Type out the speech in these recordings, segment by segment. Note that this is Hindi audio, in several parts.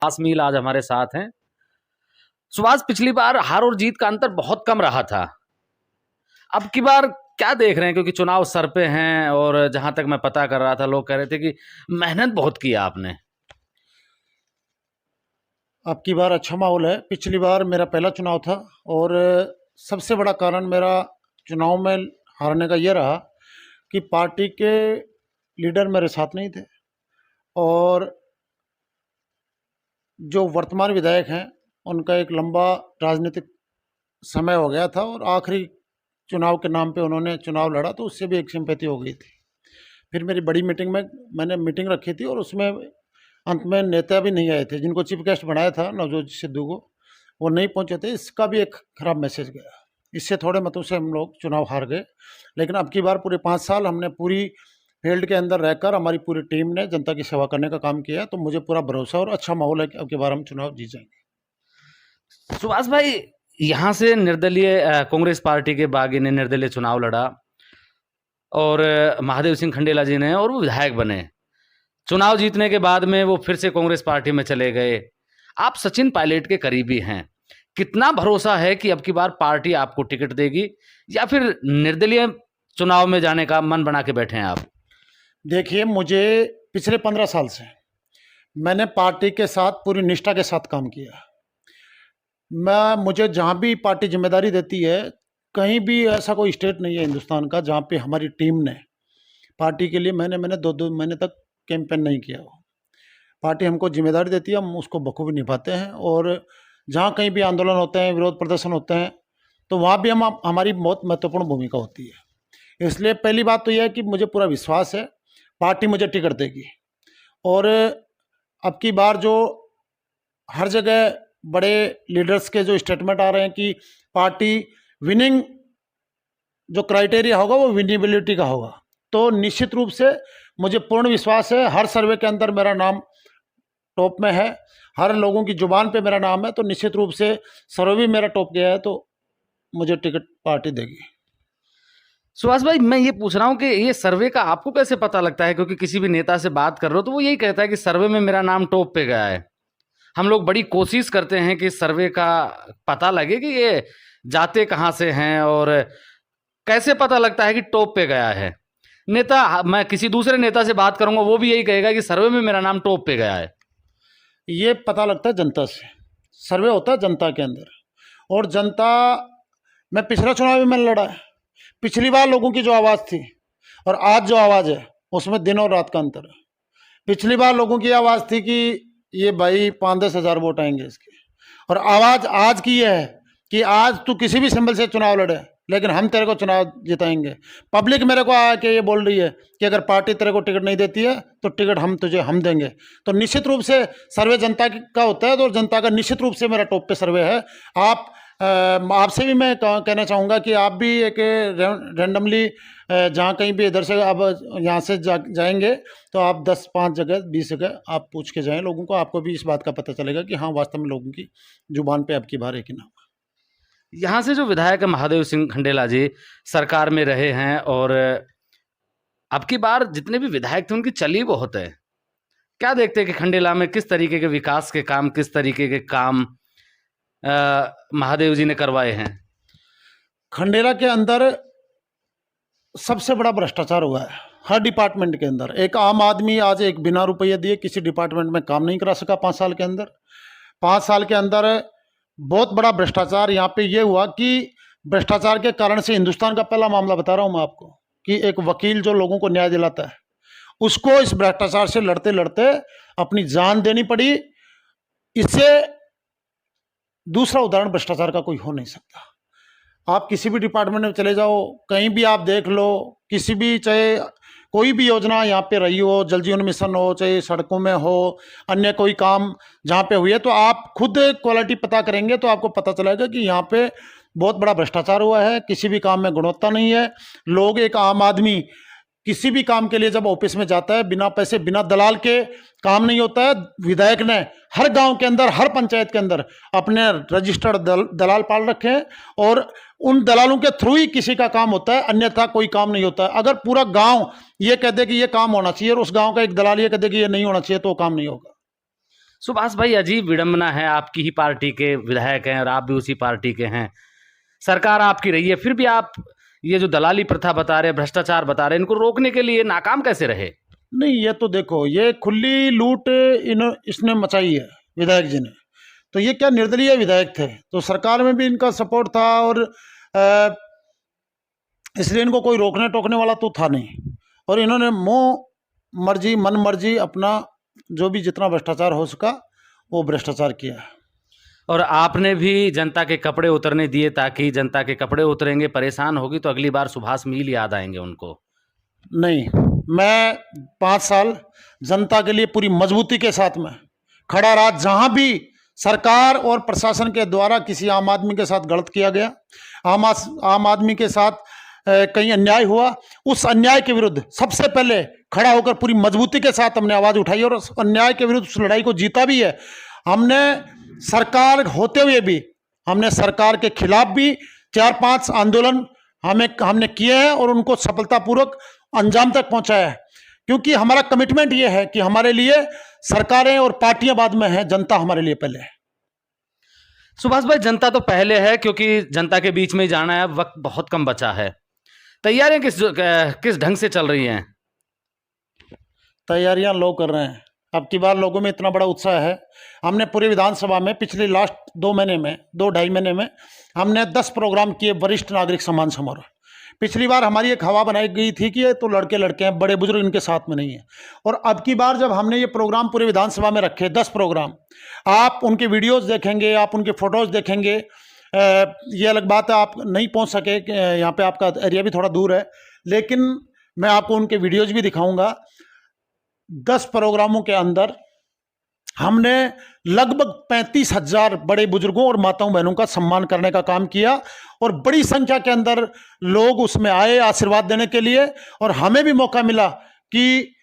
सुभाष मील आज हमारे साथ हैं। सुभाष, पिछली बार हार और जीत का अंतर बहुत कम रहा था। अब की बार क्या देख रहे हैं? क्योंकि चुनाव सर पे हैं और जहां तक मैं पता कर रहा था लोग कह रहे थे कि मेहनत बहुत की आपने। अब की बार अच्छा माहौल है। पिछली बार मेरा पहला चुनाव था और सबसे बड़ा कारण मेरा चुनाव में हारने का ये रहा कि पार्टी के लीडर मेरे साथ नहीं थे और जो वर्तमान विधायक हैं उनका एक लंबा राजनीतिक समय हो गया था और आखिरी चुनाव के नाम पे उन्होंने चुनाव लड़ा तो उससे भी एक सिंपैथी हो गई थी। फिर मेरी बड़ी मीटिंग में मैंने मीटिंग रखी थी और उसमें अंत में नेता भी नहीं आए थे, जिनको चीफ गेस्ट बनाया था नवजोत सिद्धू को, वो नहीं पहुंचे थे। इसका भी एक खराब मैसेज गया। इससे थोड़े मतों से हम लोग चुनाव हार गए। लेकिन अब की बार पूरे 5 साल हमने पूरी फील्ड के अंदर रहकर हमारी पूरी टीम ने जनता की सेवा करने का काम किया, तो मुझे पूरा भरोसा और अच्छा माहौल है कि अब की बार हम चुनाव जीत जाएंगे। सुभाष भाई, यहाँ से निर्दलीय कांग्रेस पार्टी के बागी ने निर्दलीय चुनाव लड़ा और महादेव सिंह खंडेला जी ने, और वो विधायक बने। चुनाव जीतने के बाद में वो फिर से कांग्रेस पार्टी में चले गए। आप सचिन पायलट के करीबी हैं, कितना भरोसा है कि अब की बार पार्टी आपको टिकट देगी या फिर निर्दलीय चुनाव में जाने का मन बना के बैठे हैं आप? देखिए, मुझे पिछले 15 साल से मैंने पार्टी के साथ पूरी निष्ठा के साथ काम किया। मुझे जहाँ भी पार्टी जिम्मेदारी देती है, कहीं भी ऐसा कोई स्टेट नहीं है हिंदुस्तान का जहाँ पे हमारी टीम ने पार्टी के लिए महीने 2-2 महीने तक कैंपेन नहीं किया हो। पार्टी हमको जिम्मेदारी देती है, हम उसको बखूबी निभाते हैं और जहाँ कहीं भी आंदोलन होते हैं, विरोध प्रदर्शन होते हैं, तो वहाँ भी हमारी बहुत महत्वपूर्ण भूमिका होती है। इसलिए पहली बात तो यह है कि मुझे पूरा विश्वास है पार्टी मुझे टिकट देगी। और अब की बार जो हर जगह बड़े लीडर्स के जो स्टेटमेंट आ रहे हैं कि पार्टी विनिंग जो क्राइटेरिया होगा वो विनिबिलिटी का होगा, तो निश्चित रूप से मुझे पूर्ण विश्वास है। हर सर्वे के अंदर मेरा नाम टॉप में है, हर लोगों की जुबान पे मेरा नाम है, तो निश्चित रूप से सर्वे भी मेरा टॉप गया है, तो मुझे टिकट पार्टी देगी। सुभाष भाई, मैं ये पूछ रहा हूँ कि ये सर्वे का आपको कैसे पता लगता है? क्योंकि किसी भी नेता से बात कर रहे हो तो वो यही कहता है कि सर्वे में मेरा नाम टॉप पे गया है। हम लोग बड़ी कोशिश करते हैं कि सर्वे का पता लगे कि ये जाते कहाँ से हैं, और कैसे पता लगता है कि टॉप पे गया है? मैं किसी दूसरे नेता से बात करूंगा, वो भी यही कहेगा कि सर्वे में मेरा नाम टॉप पे गया है। ये पता लगता है जनता से। सर्वे होता है जनता के अंदर, और जनता, मैं पिछला चुनाव भी मैंने लड़ा है। पिछली बार लोगों की जो आवाज़ थी और आज जो आवाज़ है उसमें दिन और रात का अंतर है। पिछली बार लोगों की आवाज़ थी कि ये भाई 5-10 हज़ार वोट आएंगे इसके, और आवाज़ आज की ये है कि आज तू किसी भी सिंबल से चुनाव लड़े लेकिन हम तेरे को चुनाव जिताएंगे। पब्लिक मेरे को आके ये बोल रही है कि अगर पार्टी तेरे को टिकट नहीं देती है तो टिकट हम देंगे। तो निश्चित रूप से सर्वे जनता का होता है, तो जनता का निश्चित रूप से मेरा टॉप पे सर्वे है। आपसे भी मैं कहना चाहूँगा कि आप भी एक रैंडमली जहाँ कहीं भी इधर से अब यहाँ से जाएंगे तो आप 10-5 जगह 20 जगह आप पूछ के जाएं लोगों को, आपको भी इस बात का पता चलेगा कि हाँ वास्तव में लोगों की जुबान पे अब की बार एक ही नाम। यहाँ से जो विधायक महादेव सिंह खंडेला जी सरकार में रहे हैं, और अब की बार जितने भी विधायक थे उनकी चली बहुत है। क्या देखते हैं कि खंडेला में किस तरीके के विकास के काम, किस तरीके के काम महादेव जी ने करवाए हैं? खंडेला के अंदर सबसे बड़ा भ्रष्टाचार हुआ है हर डिपार्टमेंट के अंदर। एक आम आदमी आज एक बिना रुपये दिए किसी डिपार्टमेंट में काम नहीं करा सका 5 साल के अंदर। 5 साल के अंदर बहुत बड़ा भ्रष्टाचार यहाँ पे ये हुआ कि भ्रष्टाचार के कारण से हिंदुस्तान का पहला मामला बता रहा हूँ मैं आपको कि एक वकील जो लोगों को न्याय दिलाता है उसको इस भ्रष्टाचार से लड़ते लड़ते अपनी जान देनी पड़ी। इससे दूसरा उदाहरण भ्रष्टाचार का कोई हो नहीं सकता। आप किसी भी डिपार्टमेंट में चले जाओ, कहीं भी आप देख लो, किसी भी, चाहे कोई भी योजना यहाँ पे रही हो, जल जीवन मिशन हो, चाहे सड़कों में हो, अन्य कोई काम जहाँ पे हुई है, तो आप खुद क्वालिटी पता करेंगे तो आपको पता चलेगा कि यहाँ पे बहुत बड़ा भ्रष्टाचार हुआ है। किसी भी काम में गुणवत्ता नहीं है। लोग, एक आम आदमी किसी भी काम के लिए जब ऑफिस में जाता है, बिना पैसे बिना दलाल के काम नहीं होता है। विधायक ने हर गांव के अंदर, हर पंचायत के अंदर अपने रजिस्टर्ड दलाल पाल रखे हैं और उन दलालों के थ्रू ही किसी का काम होता है, अन्यथा कोई काम नहीं होता है। अगर पूरा गांव ये कह दे कि ये काम होना चाहिए और उस गांव का एक दलाल ये कह दे कि ये नहीं होना चाहिए तो काम नहीं होगा। सुभाष भाई, अजीब विडंबना है, आपकी ही पार्टी के विधायक हैं और आप भी उसी पार्टी के हैं, सरकार आपकी रही है, फिर भी आप ये जो दलाली प्रथा बता रहे, भ्रष्टाचार बता रहे, इनको रोकने के लिए नाकाम कैसे रहे? नहीं, ये तो देखो, ये खुली लूट इसने मचाई है विधायक जी ने। तो ये क्या निर्दलीय विधायक थे, तो सरकार में भी इनका सपोर्ट था, और इसलिए इनको कोई रोकने टोकने वाला तो था नहीं। और इन्होंने मुँह मर्जी मन मर्जी अपना जो भी जितना भ्रष्टाचार हो सका वो भ्रष्टाचार किया। और आपने भी जनता के कपड़े उतरने दिए, ताकि जनता के कपड़े उतरेंगे, परेशान होगी तो अगली बार सुभाष मील याद आएंगे उनको। नहीं, मैं 5 साल जनता के लिए पूरी मजबूती के साथ में खड़ा रहा। जहां भी सरकार और प्रशासन के द्वारा किसी आम आदमी के साथ गलत किया गया, आम आदमी के साथ कहीं अन्याय हुआ, उस अन्याय के विरुद्ध सबसे पहले खड़ा होकर पूरी मजबूती के साथ हमने आवाज़ उठाई और उस अन्याय के विरुद्ध उस लड़ाई को जीता भी है। हमने सरकार होते हुए भी, हमने सरकार के खिलाफ भी 4-5 आंदोलन हमने किए हैं और उनको सफलतापूर्वक अंजाम तक पहुंचाया है, क्योंकि हमारा कमिटमेंट ये है कि हमारे लिए सरकारें और पार्टियां बाद में हैं, जनता हमारे लिए पहले है। सुभाष भाई, जनता तो पहले है, क्योंकि जनता के बीच में ही जाना है, अब वक्त बहुत कम बचा है। तैयारियां किस ढंग से चल रही हैं? तैयारियां लोग कर रहे हैं। अब की बार लोगों में इतना बड़ा उत्साह है, हमने पूरी विधानसभा में पिछले लास्ट 2-2.5 महीने में हमने 10 प्रोग्राम किए, वरिष्ठ नागरिक सम्मान समारोह। पिछली बार हमारी एक हवा बनाई गई थी कि ये तो लड़के लड़के हैं, बड़े बुजुर्ग इनके साथ में नहीं है। और अब की बार जब हमने ये प्रोग्राम पूरे विधानसभा में रखे, 10 प्रोग्राम, आप उनके वीडियोस देखेंगे, आप उनके फोटोज देखेंगे। ये अलग बात है आप नहीं पहुंच सके, यहाँ पे आपका एरिया भी थोड़ा दूर है, लेकिन मैं आपको उनके वीडियोज भी दिखाऊंगा। 10 प्रोग्रामों के अंदर हमने लगभग 35,000 बड़े बुजुर्गों और माताओं बहनों का सम्मान करने का काम किया, और बड़ी संख्या के अंदर लोग उसमें आए आशीर्वाद देने के लिए, और हमें भी मौका मिला कि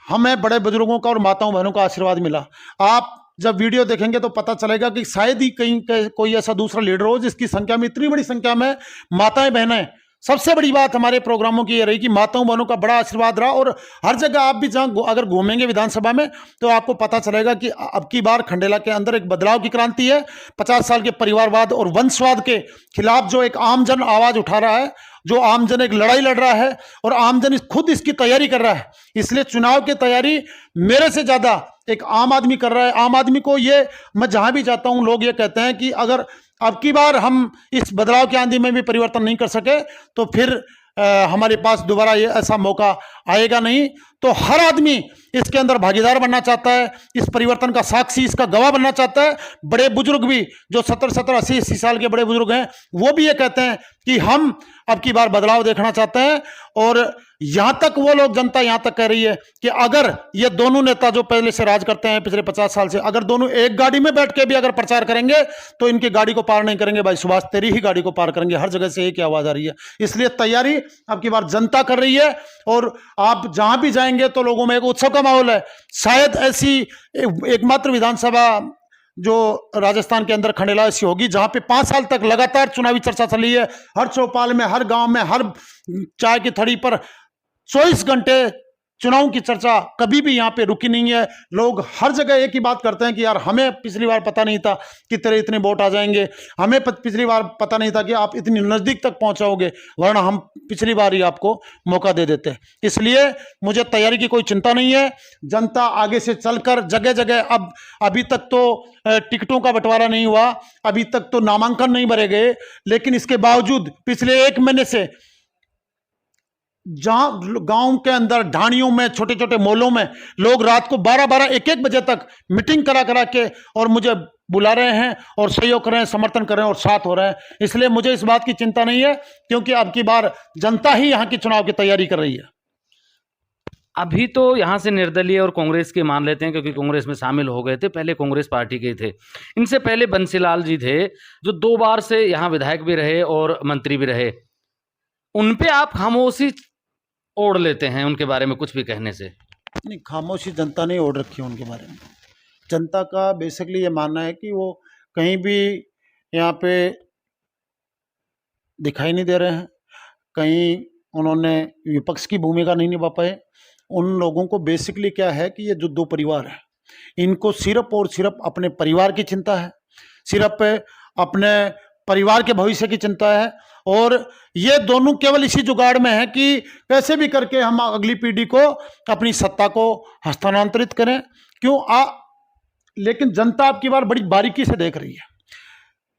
हमें बड़े बुजुर्गों का और माताओं बहनों का आशीर्वाद मिला। आप जब वीडियो देखेंगे तो पता चलेगा कि शायद ही कहीं कोई ऐसा दूसरा लीडर हो जिसकी संख्या में, इतनी बड़ी संख्या में माताएं बहनें। सबसे बड़ी बात हमारे प्रोग्रामों की ये रही कि माताओं बहनों का बड़ा आशीर्वाद रहा, और हर जगह आप भी जहां अगर घूमेंगे विधानसभा में तो आपको पता चलेगा कि अब की बार खंडेला के अंदर एक बदलाव की क्रांति है। 50 साल के परिवारवाद और वंशवाद के खिलाफ जो एक आमजन आवाज उठा रहा है, जो आमजन एक लड़ाई लड़ रहा है, और आमजन खुद इसकी तैयारी कर रहा है। इसलिए चुनाव की तैयारी मेरे से ज्यादा एक आम आदमी कर रहा है। आम आदमी को ये, मैं जहां भी जाता हूं लोग ये कहते हैं कि अगर अब की बार हम इस बदलाव की आंधी में भी परिवर्तन नहीं कर सके तो फिर हमारे पास दोबारा ये ऐसा मौका आएगा नहीं। तो हर आदमी इसके अंदर भागीदार बनना चाहता है, इस परिवर्तन का साक्षी, इसका गवाह बनना चाहता है। बड़े बुजुर्ग भी जो 70-70, 80-80 साल के बड़े बुजुर्ग हैं, वो भी ये कहते हैं कि हम अब की बार बदलाव देखना चाहते हैं। और यहां तक वो लोग, जनता यहां तक कह रही है कि अगर ये दोनों नेता जो पहले से राज करते हैं पिछले 50 साल से, अगर दोनों एक गाड़ी में बैठ के भी अगर प्रचार करेंगे तो इनकी गाड़ी को पार नहीं करेंगे। भाई सुभाष, तेरी ही गाड़ी को पार करेंगे। हर जगह से एक ही आवाज आ रही है। इसलिए तैयारी अब की बार जनता कर रही है, और आप जहां भी जाएंगे तो लोगों में एक उत्सव का माहौल है। शायद ऐसी एकमात्र विधानसभा जो राजस्थान के अंदर खंडेला ऐसी होगी जहां पे 5 साल तक लगातार चुनावी चर्चा चली है। हर चौपाल में, हर गांव में, हर चाय की थड़ी पर 24 घंटे चुनाव की चर्चा कभी भी यहाँ पे रुकी नहीं है। लोग हर जगह एक ही बात करते हैं कि यार हमें पिछली बार पता नहीं था कि तेरे इतने वोट आ जाएंगे, हमें पिछली बार पता नहीं था कि आप इतनी नजदीक तक पहुंचाओगे, वरना हम पिछली बार ही आपको मौका दे देते। इसलिए मुझे तैयारी की कोई चिंता नहीं है। जनता आगे से चलकर जगह जगह, अभी तक तो टिकटों का बंटवारा नहीं हुआ, अभी तक तो नामांकन नहीं भरे गए, लेकिन इसके बावजूद पिछले 1 महीने से जहां गांव के अंदर ढाणियों में, छोटे छोटे मोहल्लों में लोग रात को 12-12, 1-1 बजे तक मीटिंग करा के और मुझे बुला रहे हैं और सहयोग कर रहे हैं, समर्थन कर रहे हैं और साथ हो रहे हैं। इसलिए मुझे इस बात की चिंता नहीं है, क्योंकि अब की बार जनता ही यहां की चुनाव की तैयारी कर रही है। अभी तो यहाँ से निर्दलीय और कांग्रेस के मान लेते हैं, क्योंकि कांग्रेस में शामिल हो गए थे, पहले कांग्रेस पार्टी के थे। इनसे पहले बंसीलाल जी थे, जो 2 बार से यहाँ विधायक भी रहे और मंत्री भी रहे। उन पे आप खामोशी ओढ़ लेते हैं उनके बारे में कुछ भी कहने से? नहीं, खामोशी जनता ने ओढ़ रखी है उनके बारे में। जनता का बेसिकली ये मानना है कि वो कहीं भी यहाँ पे दिखाई नहीं दे रहे हैं, कहीं उन्होंने विपक्ष की भूमिका नहीं निभा पाए। उन लोगों को बेसिकली क्या है कि ये जो 2 परिवार है, इनको सिर्फ और सिर्फ अपने परिवार की चिंता है, सिर्फ अपने परिवार के भविष्य की चिंता है। और ये दोनों केवल इसी जुगाड़ में है कि कैसे भी करके हम अगली पीढ़ी को अपनी सत्ता को हस्तांतरित करें। लेकिन जनता आपकी बार बड़ी बारीकी से देख रही है।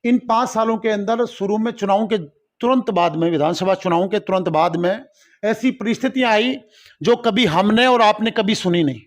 इन 5 सालों के अंदर शुरू में चुनाव के तुरंत बाद में, विधानसभा चुनाव के तुरंत बाद में ऐसी परिस्थितियां आई जो कभी हमने और आपने कभी सुनी नहीं।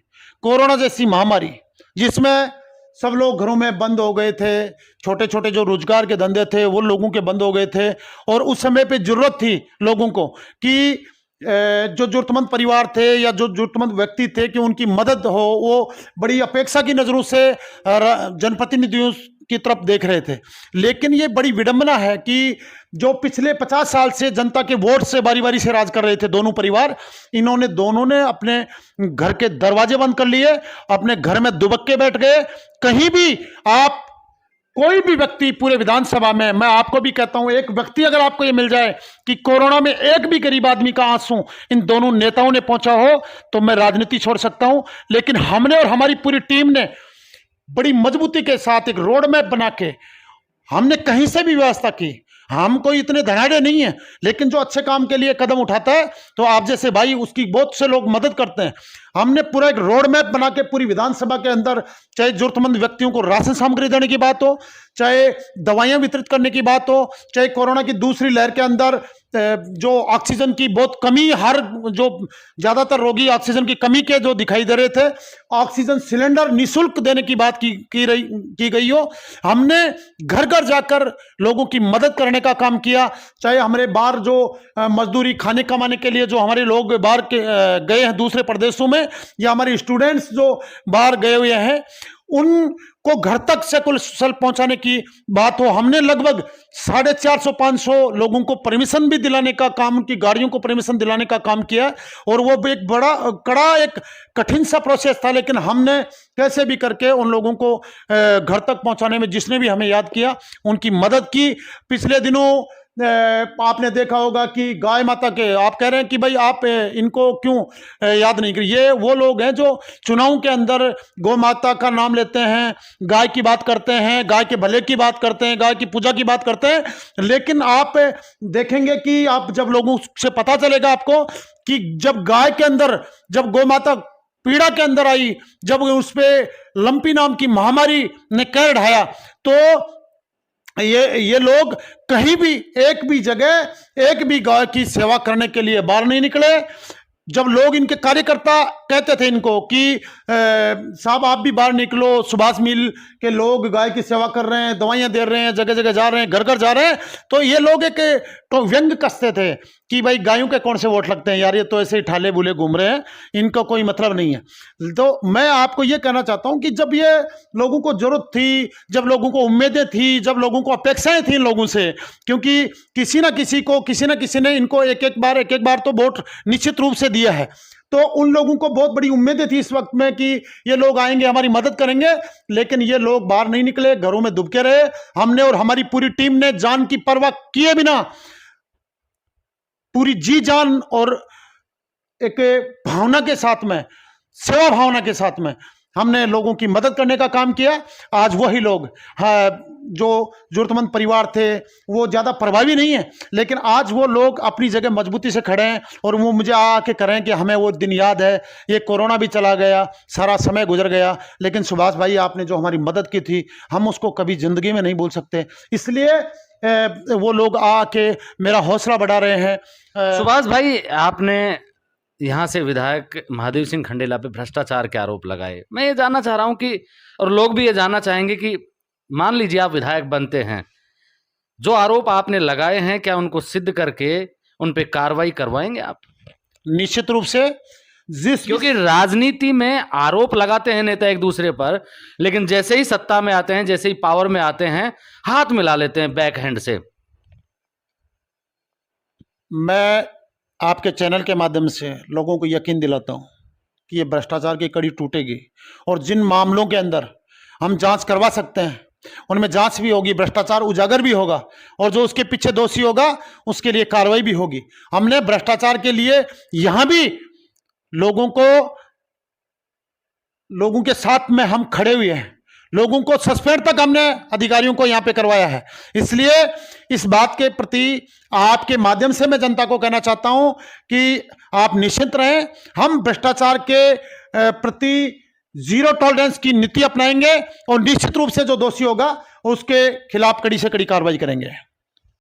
कोरोना जैसी महामारी जिसमें सब लोग घरों में बंद हो गए थे, छोटे छोटे जो रोजगार के धंधे थे वो लोगों के बंद हो गए थे, और उस समय पे जरूरत थी लोगों को कि जो जरूरतमंद परिवार थे या जो जरूरतमंद व्यक्ति थे कि उनकी मदद हो। वो बड़ी अपेक्षा की नजरों से जनप्रतिनिधियों की तरफ देख रहे थे। लेकिन ये बड़ी विडंबना है कि जो पिछले 50 साल से जनता के वोट से बारी बारी से राज कर रहे थे दोनों परिवार, इन्होंने दोनों ने अपने घर के दरवाजे बंद कर लिए, अपने घर में दुबक्के बैठ गए। कहीं भी आप कोई भी व्यक्ति पूरे विधानसभा में, मैं आपको भी कहता हूं, एक व्यक्ति अगर आपको ये मिल जाए कि कोरोना में एक भी गरीब आदमी का आंसू इन दोनों नेताओं ने पहुंचा हो, तो मैं राजनीति छोड़ सकता हूं। लेकिन हमने और हमारी पूरी टीम ने बड़ी मजबूती के साथ एक रोड मैप बना के हमने कहीं से भी व्यवस्था की। हम कोई इतने धनाढ़े नहीं है, लेकिन जो अच्छे काम के लिए कदम उठाता है तो आप जैसे भाई उसकी बहुत से लोग मदद करते हैं। हमने पूरा एक रोड मैप बना के पूरी विधानसभा के अंदर, चाहे जरूरतमंद व्यक्तियों को राशन सामग्री देने की बात हो, चाहे दवाइयां वितरित करने की बात हो, चाहे कोरोना की दूसरी लहर के अंदर जो ऑक्सीजन की बहुत कमी, हर जो ज्यादातर रोगी ऑक्सीजन की कमी के जो दिखाई दे रहे थे, ऑक्सीजन सिलेंडर निःशुल्क देने की बात की गई हो। हमने घर घर जाकर लोगों की मदद करने का काम किया। चाहे हमारे बाहर जो मजदूरी खाने कमाने के लिए जो हमारे लोग बाहर गए हैं दूसरे प्रदेशों में, या हमारे स्टूडेंट्स जो बाहर गए हुए हैं, उनको घर तक सकुशल पहुंचाने की बात हो, हमने लगभग 450-500 लोगों को परमिशन भी दिलाने का काम, उनकी गाड़ियों को परमिशन दिलाने का काम किया। और वो भी एक बड़ा कड़ा, एक कठिन सा प्रोसेस था, लेकिन हमने कैसे भी करके उन लोगों को घर तक पहुंचाने में जिसने भी हमें याद किया उनकी मदद की। पिछले दिनों आपने देखा होगा कि गाय माता के, आप कह रहे हैं कि भाई आप इनको क्यों याद नहीं करिए। ये वो लोग हैं जो चुनाव के अंदर गौ माता का नाम लेते हैं, गाय की बात करते हैं, गाय के भले की बात करते हैं, गाय की पूजा की बात करते हैं। लेकिन आप देखेंगे कि आप जब लोगों से पता चलेगा आपको कि जब गाय के अंदर, जब गौ माता पीड़ा के अंदर आई, जब उस पर लंपी नाम की महामारी ने कहर ढाया, तो ये लोग कहीं भी, एक भी जगह, एक भी गाय की सेवा करने के लिए बाहर नहीं निकले। जब लोग, इनके कार्यकर्ता कहते थे इनको कि साहब आप भी बाहर निकलो, सुभाष मिल के लोग गाय की सेवा कर रहे हैं, दवाइयां दे रहे हैं, जगह जगह जा रहे हैं, घर घर जा रहे हैं, तो ये लोग एक तो व्यंग कसते थे कि भाई गायों के कौन से वोट लगते हैं यार, ये तो ऐसे ही ठाले बुले घूम रहे हैं, इनका कोई मतलब नहीं है। तो मैं आपको ये कहना चाहता हूं कि जब ये लोगों को जरूरत थी, जब लोगों को उम्मीदें थी, जब लोगों को अपेक्षाएं थी इन लोगों से, क्योंकि किसी ना किसी ने इनको एक एक बार तो वोट निश्चित रूप से दिया है, तो उन लोगों को बहुत बड़ी उम्मीदें थी इस वक्त में कि ये लोग आएंगे, हमारी मदद करेंगे। लेकिन ये लोग बाहर नहीं निकले, घरों में दुबके रहे। हमने और हमारी पूरी टीम ने जान की परवाह किए बिना, पूरी जी जान और एक भावना के साथ में, सेवा भावना के साथ में हमने लोगों की मदद करने का काम किया। आज वही लोग, जो जरूरतमंद परिवार थे, वो ज़्यादा प्रभावी नहीं है, लेकिन आज वो लोग अपनी जगह मजबूती से खड़े हैं। और वो मुझे आके करें कि हमें वो दिन याद है, ये कोरोना भी चला गया, सारा समय गुजर गया, लेकिन सुभाष भाई आपने जो हमारी मदद की थी, हम उसको कभी ज़िंदगी में नहीं भूल सकते। इसलिए वो लोग आके मेरा हौसला बढ़ा रहे हैं। सुभाष भाई, आपने यहाँ से विधायक महादेव सिंह खंडेला पे भ्रष्टाचार के आरोप लगाए। मैं ये जानना चाह रहा हूँ कि, और लोग भी ये जानना चाहेंगे कि मान लीजिए आप विधायक बनते हैं, जो आरोप आपने लगाए हैं क्या उनको सिद्ध करके उन पे कार्रवाई करवाएंगे आप? निश्चित रूप से, क्योंकि राजनीति में आरोप लगाते हैं नेता एक दूसरे पर, लेकिन जैसे ही सत्ता में आते हैं, जैसे ही पावर में आते हैं, हाथ मिला लेते हैं बैक हैंड से। मैं आपके चैनल के माध्यम से लोगों को यकीन दिलाता हूं कि ये भ्रष्टाचार की कड़ी टूटेगी, और जिन मामलों के अंदर हम जांच करवा सकते हैं उनमें जांच भी होगी, भ्रष्टाचार उजागर भी होगा, और जो उसके पीछे दोषी होगा उसके लिए कार्रवाई भी होगी। हमने भ्रष्टाचार के लिए यहां भी लोगों को लोगों के साथ में हम खड़े हुए हैं, लोगों को सस्पेंड तक हमने अधिकारियों को यहां पे करवाया है। इसलिए इस बात के प्रति आपके माध्यम से मैं जनता को कहना चाहता हूं कि आप निश्चिंत रहें, हम भ्रष्टाचार के प्रति जीरो टॉलरेंस की नीति अपनाएंगे और निश्चित रूप से जो दोषी होगा उसके खिलाफ कड़ी से कड़ी कार्रवाई करेंगे।